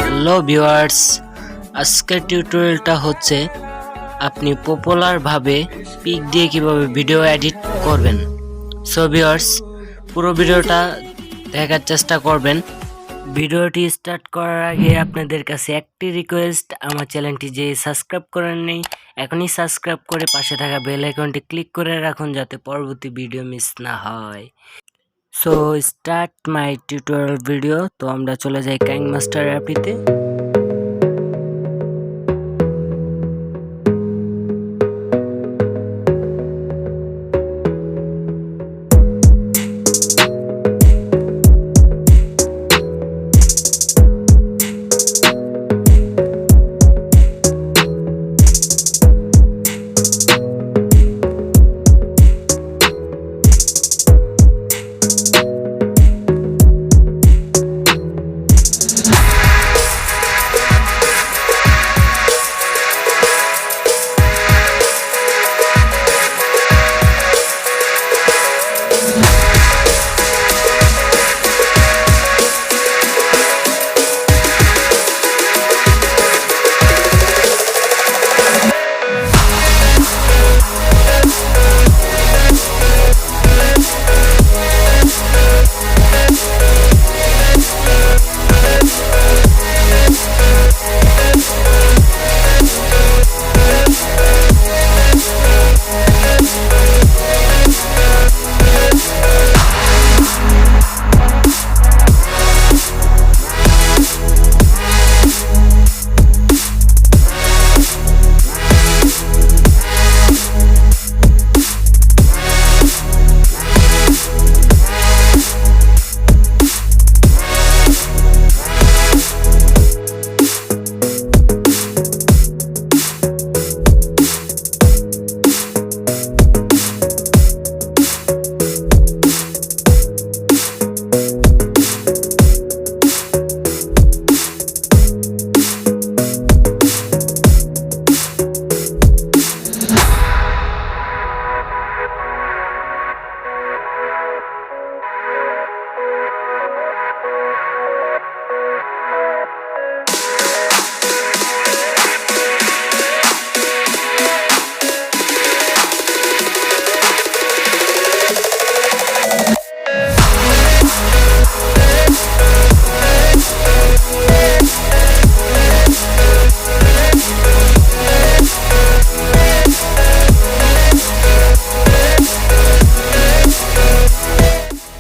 Hello viewers, আজকের টিউটোরিয়ালটা হচ্ছে আপনি পপুলার ভাবে পিক দিয়ে কিভাবে ভিডিও এডিট করবেন। সো ভিউয়ার্স, পুরো ভিডিওটা দেখার চেষ্টা করবেন। ভিডিওটি স্টার্ট করার আগে আপনাদের কাছে একটি রিকোয়েস্ট, আমার চ্যানেলটি যে সাবস্ক্রাইব করেন নেই এখনই সাবস্ক্রাইব করে পাশে থাকা বেল আইকনটি ক্লিক করে রাখুন যাতে পরবর্তী ভিডিও মিস না হয়। So start my tutorial video. তো আমরা চলে যাই কাইনমাস্টার অ্যাপটিতে।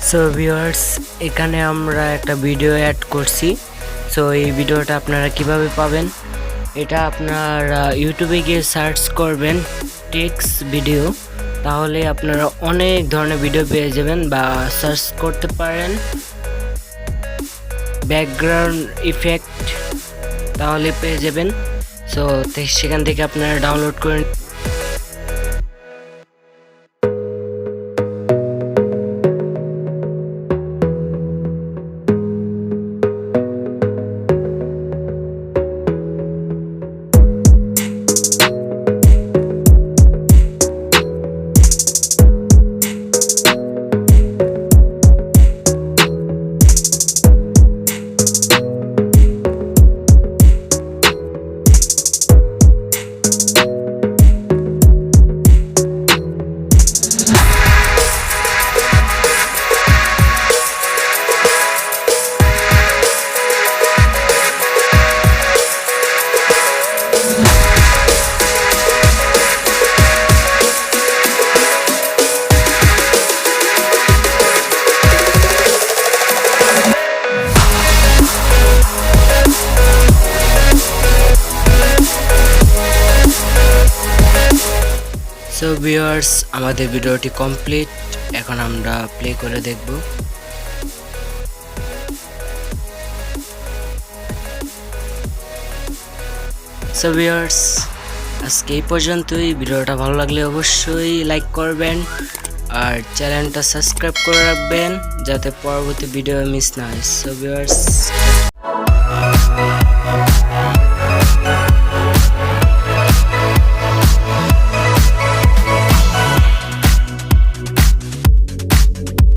সো ভিউয়ার্স, এখানে আমরা একটা ভিডিও অ্যাড করছি। সো এই ভিডিওটা আপনারা কিভাবে পাবেন, এটা আপনারা ইউটিউবে গিয়ে সার্চ করবেন টেক্স ভিডিও, তাহলে আপনারা অনেক ধরনের ভিডিও পেয়ে যাবেন। বা সার্চ করতে পারেন ব্যাকগ্রাউন্ড ইফেক্ট, তাহলে পেয়ে যাবেন। সো সেখান থেকে আপনারা ডাউনলোড করেন। সো ভিউয়ার্স, আমাদের ভিডিওটি কমপ্লিট। এখন আমরা প্লে করে দেখব। সো ভিউয়ার্স, আজকে এই পর্যন্তই। ভিডিওটা ভালো লাগলে অবশ্যই লাইক করবেন আর চ্যানেলটা সাবস্ক্রাইব করে রাখবেন যাতে পরবর্তী ভিডিও মিস না হয়। So viewers.